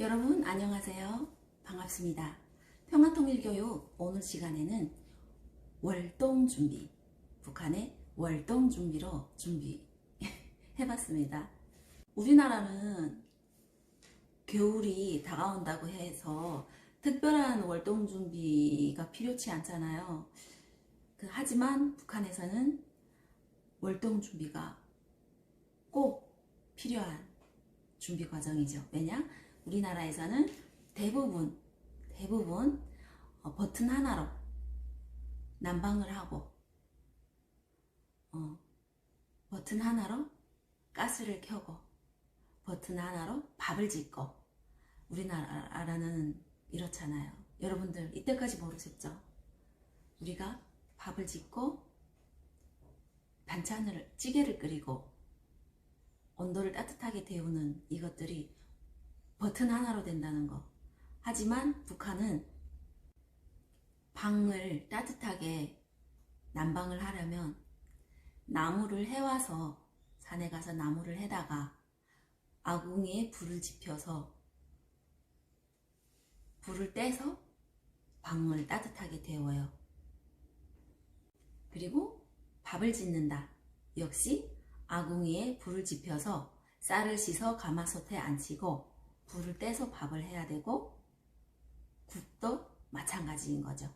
여러분 안녕하세요. 반갑습니다. 평화통일교육 오늘 시간에는 월동준비, 북한의 월동준비로 준비해봤습니다. 우리나라는 겨울이 다가온다고 해서 특별한 월동준비가 필요치 않잖아요. 하지만 북한에서는 월동준비가 꼭 필요한 준비 과정이죠. 왜냐? 우리나라에서는 대부분 버튼 하나로 난방을 하고 버튼 하나로 가스를 켜고 버튼 하나로 밥을 짓고 우리나라는 이렇잖아요. 여러분들 이때까지 모르셨죠? 우리가 밥을 짓고 반찬을 찌개를 끓이고 온도를 따뜻하게 데우는 이것들이 버튼 하나로 된다는 거. 하지만 북한은 방을 따뜻하게 난방을 하려면 나무를 해와서 산에 가서 나무를 해다가 아궁이에 불을 지펴서 불을 떼서 방을 따뜻하게 데워요. 그리고 밥을 짓는다. 역시 아궁이에 불을 지펴서 쌀을 씻어 가마솥에 앉히고 불을 떼서 밥을 해야 되고 국도 마찬가지인 거죠.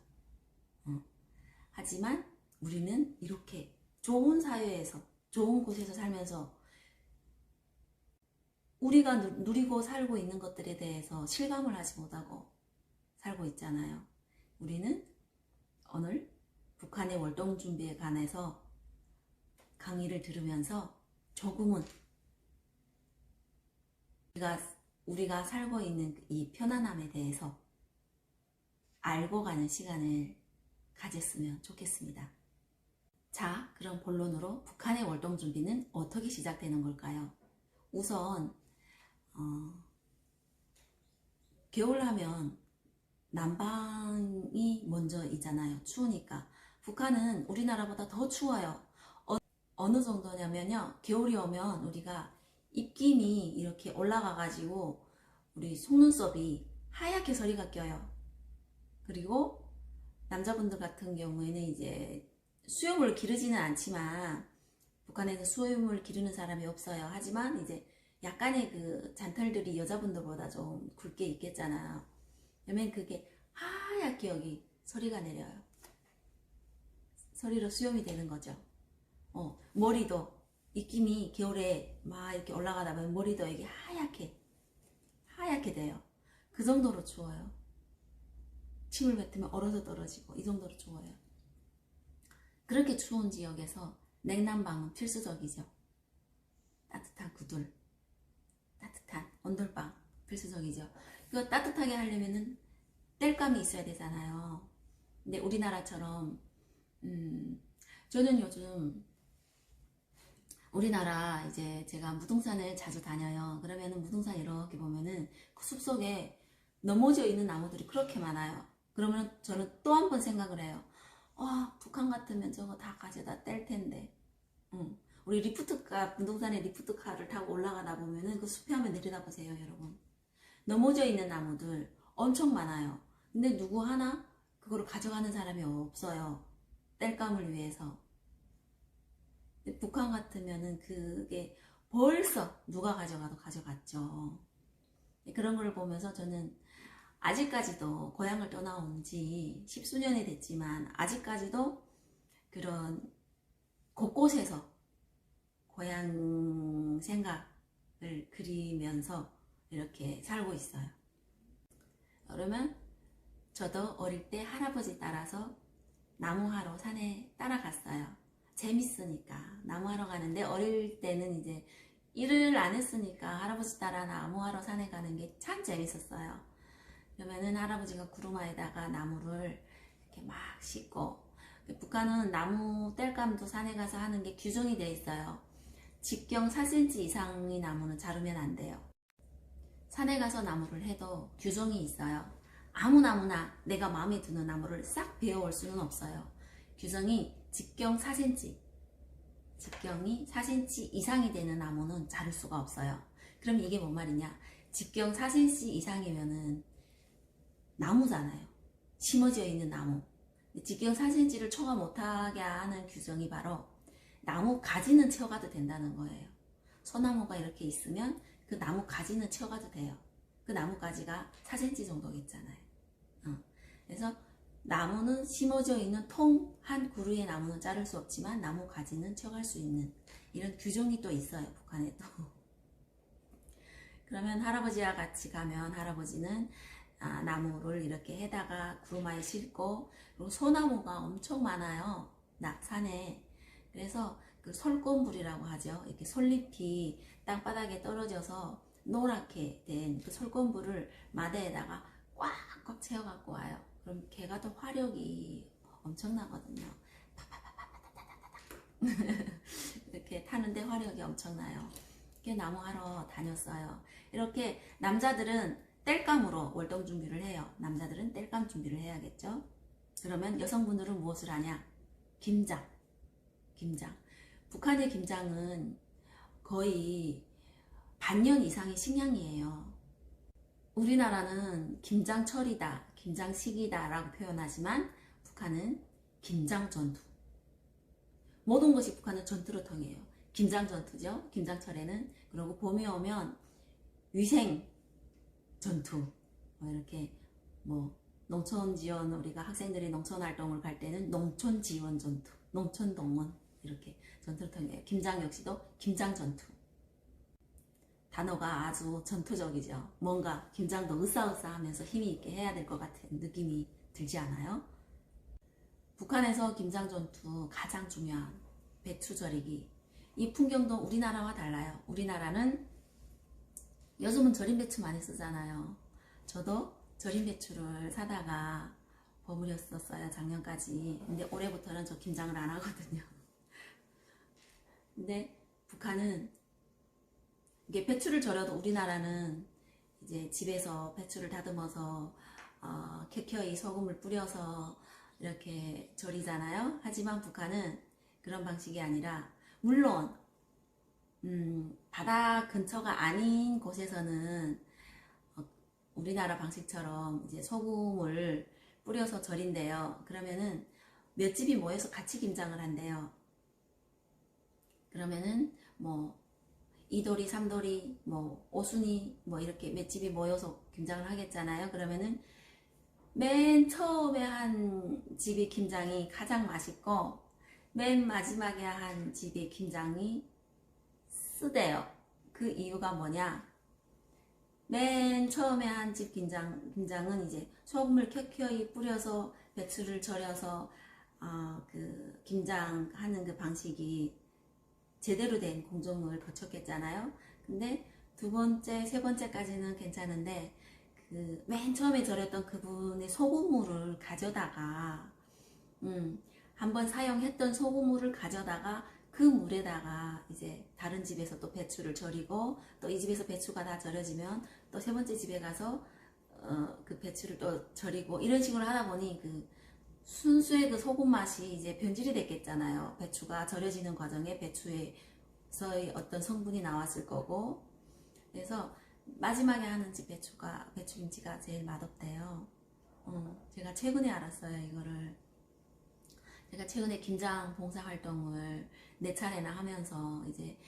하지만 우리는 이렇게 좋은 사회에서 좋은 곳에서 살면서 우리가 누리고 살고 있는 것들에 대해서 실감을 하지 못하고 살고 있잖아요. 우리는 오늘 북한의 월동준비에 관해서 강의를 들으면서 조금은 우리가 살고 있는 이 편안함에 대해서 알고 가는 시간을 가졌으면 좋겠습니다. 자, 그럼 본론으로 북한의 월동준비는 어떻게 시작되는 걸까요? 우선 겨울하면 난방이 먼저 있잖아요. 추우니까. 북한은 우리나라보다 더 추워요. 어느 정도냐면요, 겨울이 오면 우리가 입김이 이렇게 올라가 가지고 우리 속눈썹이 하얗게 서리가 껴요. 그리고 남자분들 같은 경우에는 이제 수염을 기르지는 않지만 북한에는 수염을 기르는 사람이 없어요. 하지만 이제 약간의 그 잔털들이 여자분들보다 좀 굵게 있겠잖아요. 그러면 그게 하얗게 여기 서리가 내려요. 서리로 수염이 되는 거죠. 머리도 입김이 겨울에 막 이렇게 올라가다 보면 머리도 이게 하얗게 돼요. 그 정도로 추워요. 침을 뱉으면 얼어서 떨어지고 이 정도로 추워요. 그렇게 추운 지역에서 냉난방은 필수적이죠. 따뜻한 구들, 따뜻한 온돌방 필수적이죠. 이거 따뜻하게 하려면은 땔감이 있어야 되잖아요. 근데 우리나라처럼 저는 요즘 우리나라 이제 제가 무등산을 자주 다녀요. 그러면은 무등산 이렇게 보면은 그 숲속에 넘어져 있는 나무들이 그렇게 많아요. 그러면 저는 또 한 번 생각을 해요. 북한 같으면 저거 다 가져다 뗄 텐데. 우리 리프트카, 무등산에 리프트카를 타고 올라가다 보면은 그 숲에 한번 내려다보세요, 여러분. 넘어져 있는 나무들 엄청 많아요. 근데 누구 하나 그거를 가져가는 사람이 없어요. 땔감을 위해서. 북한 같으면은 그게 벌써 누가 가져가도 가져갔죠. 그런 걸 보면서 저는 아직까지도 고향을 떠나온 지 십수년이 됐지만 아직까지도 그런 곳곳에서 고향 생각을 그리면서 이렇게 살고 있어요. 그러면 저도 어릴 때 할아버지 따라서 나무하러 산에 따라갔어요. 재밌으니까 나무하러 가는데 어릴 때는 이제 일을 안 했으니까 할아버지 따라 나무하러 산에 가는 게 참 재밌었어요. 그러면은 할아버지가 구루마에다가 나무를 이렇게 막 싣고, 북한은 나무 땔감도 산에 가서 하는 게 규정이 돼 있어요. 직경 4cm 이상의 나무는 자르면 안 돼요. 산에 가서 나무를 해도 규정이 있어요. 아무 나무나 내가 마음에 드는 나무를 싹 베어올 수는 없어요. 규정이 직경 4cm, 직경이 4cm 이상이 되는 나무는 자를 수가 없어요. 그럼 이게 뭔 말이냐? 직경 4cm 이상이면은 나무잖아요. 심어져 있는 나무. 직경 4cm를 초과 못하게 하는 규정이 바로 나무 가지는 채워가도 된다는 거예요. 소나무가 이렇게 있으면 그 나무 가지는 채워가도 돼요. 그 나무 가지가 4cm 정도겠잖아요. 그래서 나무는 심어져 있는 통 한 그루의 나무는 자를 수 없지만 나무 가지는 채워갈 수 있는 이런 규정이 또 있어요. 북한에 또. 그러면 할아버지와 같이 가면 할아버지는 나무를 이렇게 해다가 구루마에 싣고, 그리고 소나무가 엄청 많아요. 산에. 그래서 그 솔꽃물이라고 하죠. 이렇게 솔잎이 땅바닥에 떨어져서 노랗게 된 그 솔꽃물을 마대에다가 꽉꽉 채워갖고 와요. 그럼 걔가 또 화력이 엄청나거든요. 이렇게 타는데 화력이 엄청나요. 이렇게 나무하러 다녔어요. 이렇게 남자들은 땔감으로 월동 준비를 해요. 남자들은 땔감 준비를 해야겠죠. 그러면 여성분들은 무엇을 하냐? 김장. 북한의 김장은 거의 반년 이상의 식량이에요. 우리나라는 김장철이다, 김장식이다 라고 표현하지만 북한은 김장전투. 모든 것이 북한은 전투를 통해요. 김장전투죠. 김장철에는. 그리고 봄이 오면 위생 전투. 이렇게 농촌지원, 우리가 학생들이 농촌활동을 갈 때는 농촌지원 전투, 농촌동원 이렇게 전투를 통해요. 김장 역시도 김장전투. 단어가 아주 전투적이죠. 뭔가 김장도 으싸으싸하면서 힘이 있게 해야 될 것 같은 느낌이 들지 않아요? 북한에서 김장전투 가장 중요한 배추 절이기. 이 풍경도 우리나라와 달라요. 우리나라는 요즘은 절임 배추 많이 쓰잖아요. 저도 절임 배추를 사다가 버무렸었어요. 작년까지. 근데 올해부터는 저 김장을 안 하거든요. 근데 북한은 이게 배추를 절여도 우리나라는 이제 집에서 배추를 다듬어서 켜켜이 소금을 뿌려서 이렇게 절이잖아요. 하지만 북한은 그런 방식이 아니라, 물론 바다 근처가 아닌 곳에서는 우리나라 방식처럼 이제 소금을 뿌려서 절인대요. 그러면은 몇 집이 모여서 같이 김장을 한대요. 그러면은 이돌이, 삼돌이, 오순이 이렇게 몇 집이 모여서 김장을 하겠잖아요. 그러면은 맨 처음에 한 집의 김장이 가장 맛있고 맨 마지막에 한 집의 김장이 쓰대요. 그 이유가 뭐냐? 맨 처음에 한 집 김장은 이제 소금을 켜켜이 뿌려서 배추를 절여서 그 김장하는 그 방식이 제대로 된 공정을 거쳤겠잖아요. 근데 두 번째, 세 번째까지는 괜찮은데 그 맨 처음에 절였던 그분의 소금물을 가져다가 한번 사용했던 소금물을 가져다가 그 물에다가 이제 다른 집에서 또 배추를 절이고, 또 이 집에서 배추가 다 절여지면 또 세 번째 집에 가서 그 배추를 또 절이고, 이런 식으로 하다 보니 그 순수의 그 소금 맛이 이제 변질이 됐겠잖아요. 배추가 절여지는 과정에 배추에서의 어떤 성분이 나왔을 거고. 그래서 마지막에 하는 집 배추김치가 제일 맛없대요. 제가 최근에 알았어요, 이거를. 제가 최근에 김장 봉사활동을 4차례나 하면서 이제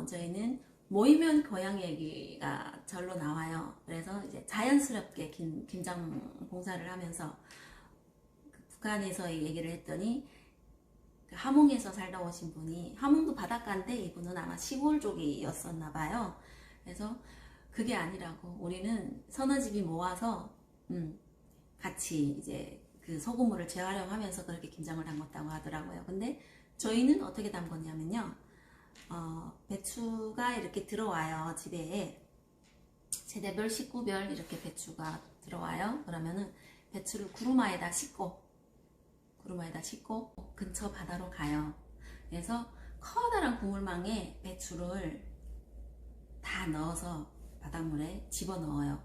저희는 모이면 고향 얘기가 절로 나와요. 그래서 이제 자연스럽게 김장 봉사를 하면서 북한에서의 얘기를 했더니 함흥에서 살다 오신 분이, 함흥도 바닷가인데 이분은 아마 시골 쪽이었었나 봐요. 그래서 그게 아니라고, 우리는 서너 집이 모아서 같이 이제 그 소금물을 재활용하면서 그렇게 김장을 담궜다고 하더라고요. 근데 저희는 어떻게 담궜냐면요, 배추가 이렇게 들어와요. 집에 세대별, 식구별 이렇게 배추가 들어와요. 그러면은 배추를 구루마에다 싣고 근처 바다로 가요. 그래서 커다란 그물망에 배추를 다 넣어서 바닷물에 집어넣어요.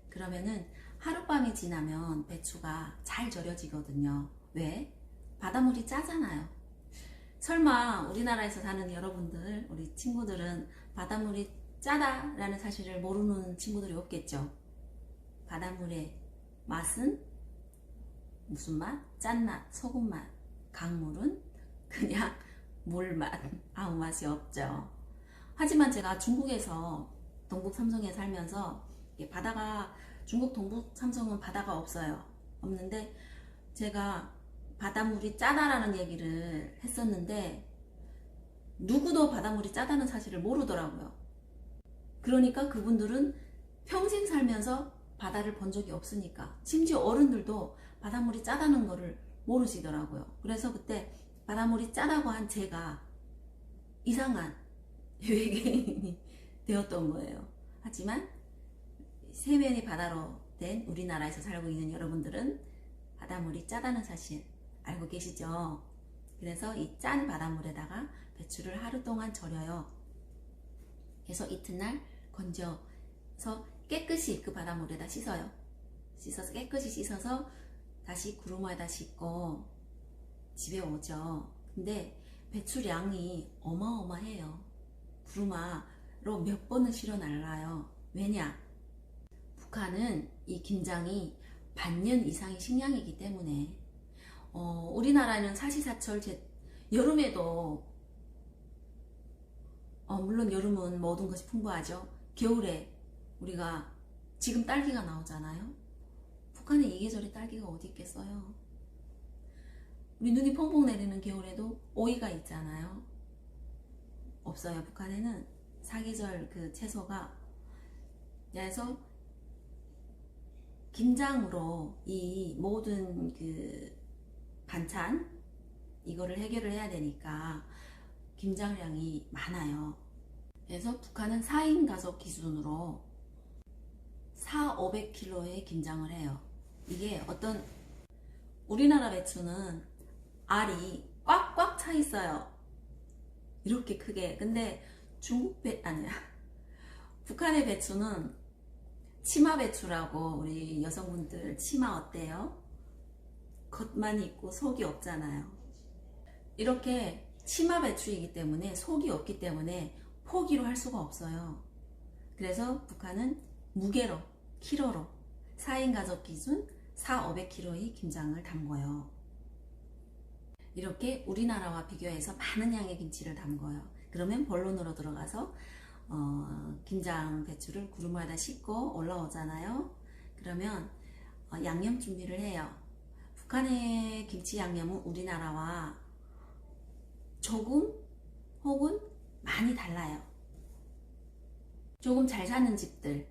그러면은 하룻밤이 지나면 배추가 잘 절여지거든요. 왜? 바닷물이 짜잖아요. 설마 우리나라에서 사는 여러분들, 우리 친구들은 바닷물이 짜다라는 사실을 모르는 친구들이 없겠죠. 바닷물의 맛은 무슨 맛? 짠맛, 소금맛. 강물은 그냥 물맛, 아무 맛이 없죠. 하지만 제가 중국에서 동북 삼성에 살면서 바다가, 중국 동북 삼성은 바다가 없어요. 없는데 제가 바닷물이 짜다라는 얘기를 했었는데 누구도 바닷물이 짜다는 사실을 모르더라고요. 그러니까 그분들은 평생 살면서 바다를 본 적이 없으니까, 심지어 어른들도 바닷물이 짜다는 거를 모르시더라고요. 그래서 그때 바닷물이 짜다고 한 제가 이상한 외계인이 되었던 거예요. 하지만 세면이 바다로 된 우리나라에서 살고 있는 여러분들은 바닷물이 짜다는 사실 알고 계시죠? 그래서 이 짠 바닷물에다가 배추를 하루 동안 절여요. 그래서 이튿날 건져서 깨끗이 그 바닷물에다 씻어요. 씻어서 깨끗이 씻어서 다시 구루마에다 싣고 집에 오죠. 근데 배추량이 어마어마해요. 구루마로 몇 번을 실어 날라요. 왜냐? 북한은 이 김장이 반년 이상의 식량이기 때문에 우리나라는 사시사철 여름에도 물론 여름은 모든 것이 풍부하죠. 겨울에 우리가 지금 딸기가 나오잖아요. 북한에 이 계절에 딸기가 어디 있겠어요. 우리 눈이 펑펑 내리는 겨울에도 오이가 있잖아요. 없어요. 북한에는 사계절 그 채소가. 그래서 김장으로 이 모든 그 반찬 이거를 해결을 해야 되니까 김장량이 많아요. 그래서 북한은 4인 가족 기준으로 4,500kg의 김장을 해요. 이게 어떤, 우리나라 배추는 알이 꽉꽉 차 있어요. 이렇게 크게. 근데 북한의 배추는 치마 배추라고, 우리 여성분들 치마 어때요? 겉만 있고 속이 없잖아요. 이렇게 치마 배추이기 때문에 속이 없기 때문에 포기로 할 수가 없어요. 그래서 북한은 무게로, 키로로 4인 가족 기준 4,500kg의 김장을 담궈요. 이렇게 우리나라와 비교해서 많은 양의 김치를 담궈요. 그러면 본론으로 들어가서 김장 배추를 구루마에다 싣고 올라오잖아요. 그러면 양념 준비를 해요. 북한의 김치 양념은 우리나라와 조금 혹은 많이 달라요. 조금 잘 사는 집들,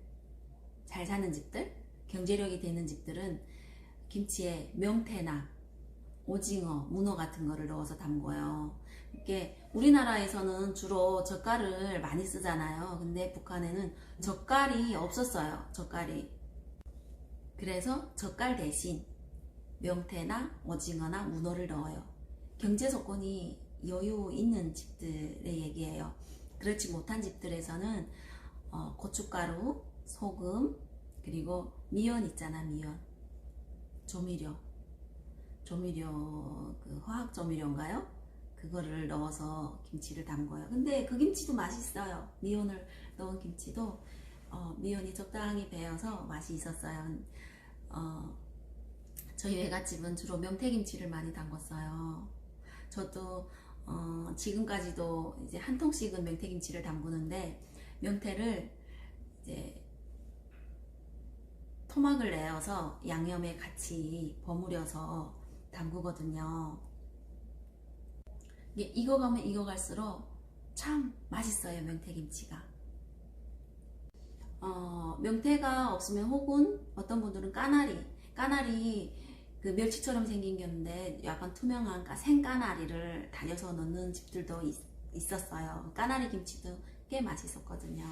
경제력이 되는 집들은 김치에 명태나 오징어, 문어 같은 거를 넣어서 담궈요. 이게 우리나라에서는 주로 젓갈을 많이 쓰잖아요. 근데 북한에는 젓갈이 없었어요. 젓갈이. 그래서 젓갈 대신 명태나 오징어나 문어를 넣어요. 경제 조건이 여유 있는 집들의 얘기예요. 그렇지 못한 집들에서는 고춧가루, 소금, 그리고 미연 있잖아. 미연, 조미료, 그 화학 조미료인가요? 그거를 넣어서 김치를 담궈요. 근데 그 김치도 맛있어요. 미연을 넣은 김치도 미연이 적당히 배어서 맛이 있었어요. 저희 외갓집은 주로 명태김치를 많이 담궜어요. 저도 지금까지도 이제 한 통씩은 명태김치를 담그는데, 명태를 이제 토막을 내어서 양념에 같이 버무려서 담그거든요. 이거 가면 이거 갈수록 참 맛있어요. 명태김치가. 명태가 없으면 혹은 어떤 분들은 까나리 그 멸치처럼 생긴 게 있는데 약간 투명한 생까나리를 달여서 넣는 집들도 있었어요. 까나리 김치도 꽤 맛있었거든요.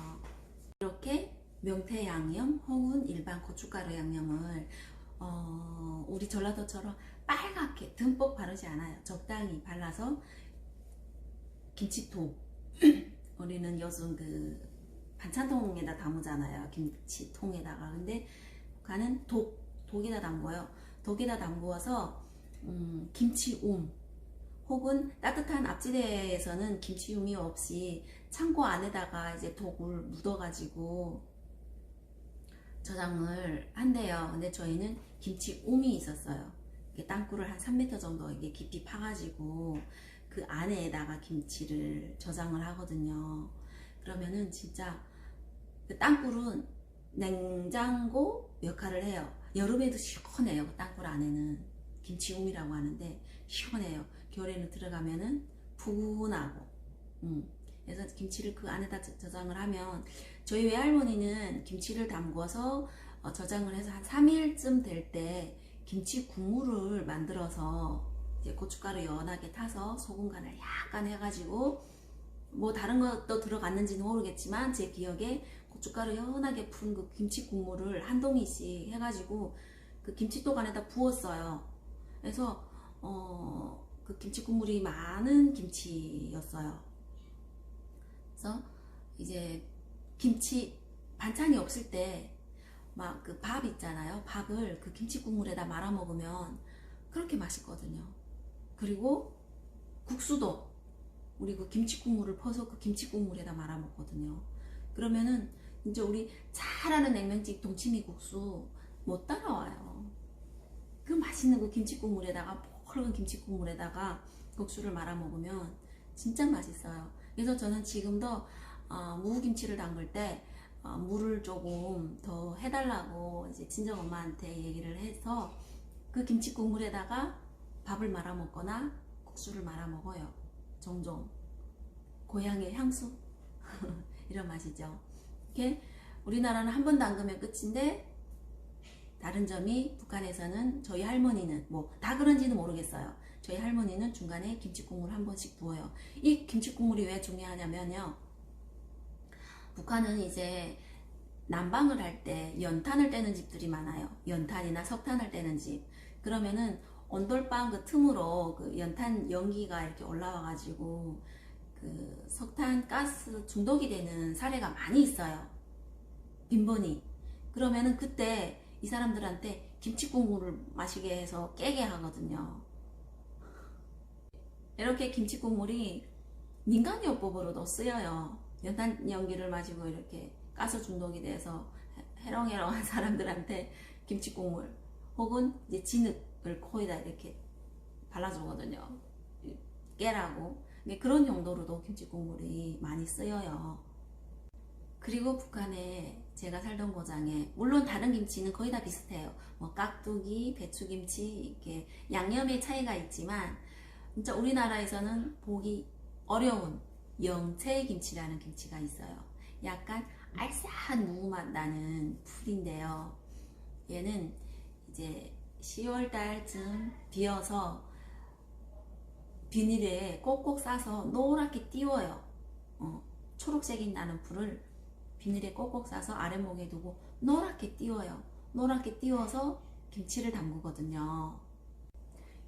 이렇게 명태 양념 혹은 일반 고춧가루 양념을 우리 전라도처럼 빨갛게 듬뿍 바르지 않아요. 적당히 발라서 김치통 우리는 요즘 그 반찬통에다 담으잖아요. 김치통에다가. 근데 북한은 독에다 담궈요. 독에다 담그어서 김치움 혹은 따뜻한 앞지대에서는 김치용이 없이 창고 안에다가 이제 독을 묻어가지고 저장을 한대요. 근데 저희는 김치움이 있었어요. 땅굴을 한 3m 정도 이게 깊이 파가지고 그 안에다가 김치를 저장을 하거든요. 그러면은 진짜 그 땅굴은 냉장고 역할을 해요. 여름에도 시원해요. 그 땅굴 안에는 김치움이라고 하는데 시원해요. 겨울에는 들어가면은 푸근하고 그래서 김치를 그 안에다 저장을 하면 저희 외할머니는 김치를 담궈서 저장을 해서 한 3일쯤 될 때 김치 국물을 만들어서 이제 고춧가루 연하게 타서 소금 간을 약간 해가지고 뭐 다른 것도 들어갔는지는 모르겠지만 제 기억에 고춧가루 연하게 푼 그 김치 국물을 한 동이씩 해가지고 그 김치독 안에다 부었어요. 그래서 그 김치 국물이 많은 김치였어요. 그래서 이제 김치 반찬이 없을 때 막 그 밥 있잖아요. 밥을 그 김치 국물에다 말아 먹으면 그렇게 맛있거든요. 그리고 국수도 우리 그 김치 국물을 퍼서 그 김치 국물에다 말아 먹거든요. 그러면은 이제 우리 잘 아는 냉면집 동치미 국수 못 따라와요. 그 맛있는 그 김치 국물에다가 뽀글한 김치 국물에다가 국수를 말아 먹으면 진짜 맛있어요. 그래서 저는 지금도 무김치를 담글 때 물을 조금 더 해달라고 이제 친정 엄마한테 얘기를 해서 그 김치 국물에다가 밥을 말아 먹거나 국수를 말아 먹어요. 종종 고향의 향수 이런 맛이죠. 이렇게 우리나라는 한 번 담그면 끝인데 다른 점이 북한에서는 저희 할머니는 뭐 다 그런지는 모르겠어요. 저희 할머니는 중간에 김치국물 한 번씩 부어요. 이 김치국물이 왜 중요하냐면요. 북한은 이제 난방을 할 때 연탄을 떼는 집들이 많아요. 연탄이나 석탄을 떼는 집. 그러면은 온돌방 그 틈으로 그 연탄 연기가 이렇게 올라와 가지고 그 석탄 가스 중독이 되는 사례가 많이 있어요. 빈번히. 그러면은 그때 이 사람들한테 김치국물을 마시게 해서 깨게 하거든요. 이렇게 김치국물이 민간요법으로도 쓰여요. 연탄 연기를 마시고 이렇게 가스 중독이 돼서 해롱해롱한 사람들한테 김치국물 혹은 이제 진흙을 코에다 이렇게 발라주거든요. 깨라고. 그런 용도로도 김치국물이 많이 쓰여요. 그리고 북한에 제가 살던 고장에 물론 다른 김치는 거의 다 비슷해요. 뭐 깍두기, 배추김치 이렇게 양념의 차이가 있지만 진짜 우리나라에서는 보기 어려운 영채김치라는 김치가 있어요. 약간 알싸한 무맛 나는 풀인데요. 얘는 이제 10월달쯤 비어서 비닐에 꼭꼭 싸서 노랗게 띄워요. 초록색이 나는 풀을 비닐에 꼭꼭 싸서 아랫목에 두고 노랗게 띄워요. 노랗게 띄워서 김치를 담그거든요.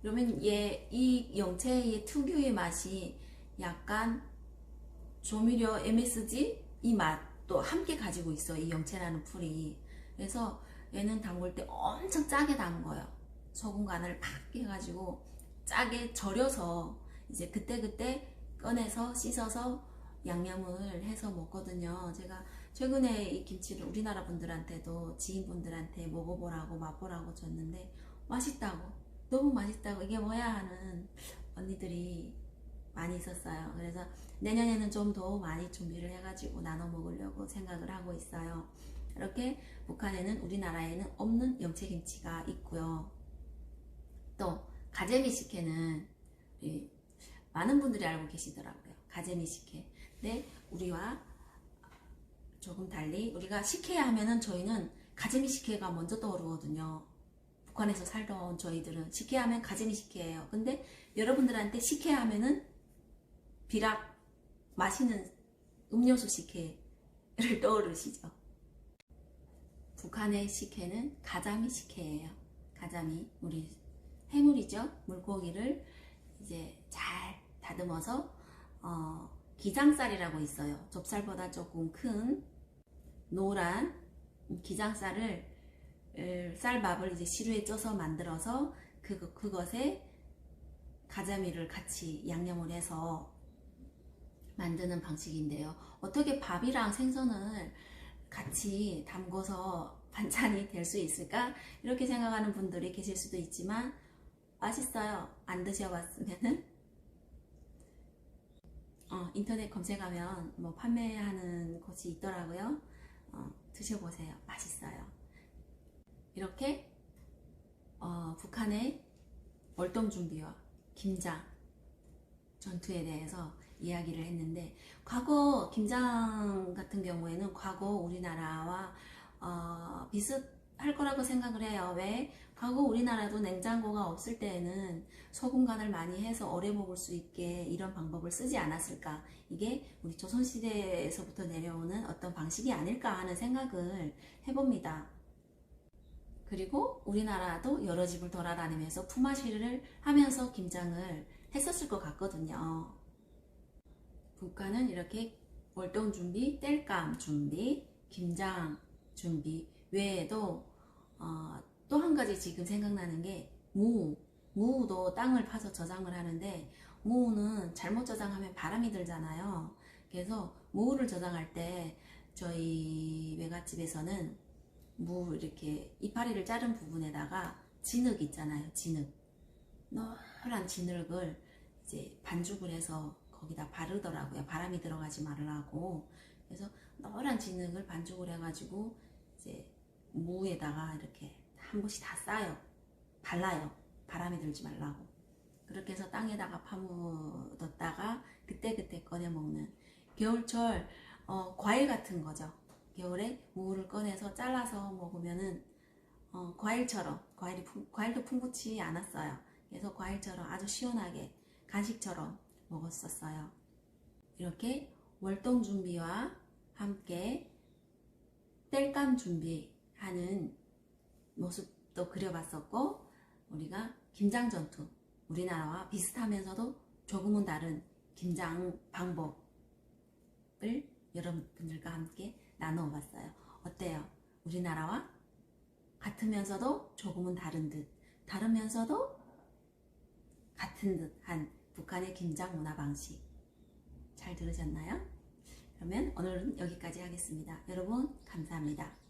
그러면 이 영채의 특유의 맛이 약간 조미료 MSG 이 맛도 함께 가지고 있어. 이 영채라는 풀이. 그래서 얘는 담글 때 엄청 짜게 담궈요. 소금 간을 팍 해가지고 짜게 절여서 이제 그때그때 꺼내서 씻어서 양념을 해서 먹거든요. 제가 최근에 이 김치를 우리나라 분들한테도 지인분들한테 먹어보라고 맛보라고 줬는데 맛있다고, 너무 맛있다고, 이게 뭐야 하는 언니들이 많이 있었어요. 그래서 내년에는 좀 더 많이 준비를 해가지고 나눠 먹으려고 생각을 하고 있어요. 이렇게 북한에는 우리나라에는 없는 영채김치가 있고요. 또 가재미 식혜는 많은 분들이 알고 계시더라고요. 가재미 식혜. 근데 우리와 조금 달리 우리가 식혜 하면은 저희는 가재미 식혜가 먼저 떠오르거든요. 북한에서 살던 저희들은 식혜 하면 가재미 식혜예요. 근데 여러분들한테 식혜 하면은 비락 마시는 음료수 식혜를 떠오르시죠. 북한의 식혜는 가자미 식혜예요. 가자미, 우리 해물이죠. 물고기를 이제 잘 다듬어서 기장쌀이라고 있어요. 좁쌀보다 조금 큰 노란 기장쌀을 쌀밥을 이제 시루에 쪄서 만들어서 그것에 가자미를 같이 양념을 해서 만드는 방식인데요. 어떻게 밥이랑 생선을 같이 담궈서 반찬이 될 수 있을까? 이렇게 생각하는 분들이 계실 수도 있지만 맛있어요. 안 드셔봤으면은 인터넷 검색하면 뭐 판매하는 곳이 있더라고요. 드셔보세요. 맛있어요. 이렇게 북한의 월동 준비와 김장 전투에 대해서 이야기를 했는데, 과거 김장 같은 경우에는 과거 우리나라와 비슷할 거라고 생각을 해요. 왜? 과거 우리나라도 냉장고가 없을 때에는 소금 간을 많이 해서 오래 먹을 수 있게 이런 방법을 쓰지 않았을까. 이게 우리 조선시대에서부터 내려오는 어떤 방식이 아닐까 하는 생각을 해봅니다. 그리고 우리나라도 여러 집을 돌아다니면서 품앗이를 하면서 김장을 했었을 것 같거든요. 북한은 이렇게 월동 준비, 땔감 준비, 김장 준비 외에도 또 한 가지 지금 생각나는 게 무도 땅을 파서 저장을 하는데, 무는 잘못 저장하면 바람이 들잖아요. 그래서 무를 저장할 때 저희 외갓집에서는 무 이렇게 이파리를 자른 부분에다가 진흙 있잖아요. 진흙, 노란 진흙을 이제 반죽을 해서 거기다 바르더라고요. 바람이 들어가지 말라고. 그래서 노란 진흙을 반죽을 해가지고 이제 무에다가 이렇게 한 번씩 다 쌓아요. 발라요. 바람이 들지 말라고. 그렇게 해서 땅에다가 파묻었다가 그때그때 꺼내 먹는, 겨울철 과일 같은 거죠. 겨울에 무를 꺼내서 잘라서 먹으면은 과일처럼, 과일도 풍부치 않았어요. 그래서 과일처럼 아주 시원하게 간식처럼 먹었었어요. 이렇게 월동 준비와 함께 땔감 준비하는 모습도 그려봤었고, 우리가 김장 전투, 우리나라와 비슷하면서도 조금은 다른 김장 방법을 여러분들과 함께 나누어 봤어요. 어때요? 우리나라와 같으면서도 조금은 다른 듯, 다르면서도 같은 듯한 북한의 김장 문화 방식, 잘 들으셨나요? 그러면 오늘은 여기까지 하겠습니다. 여러분 감사합니다.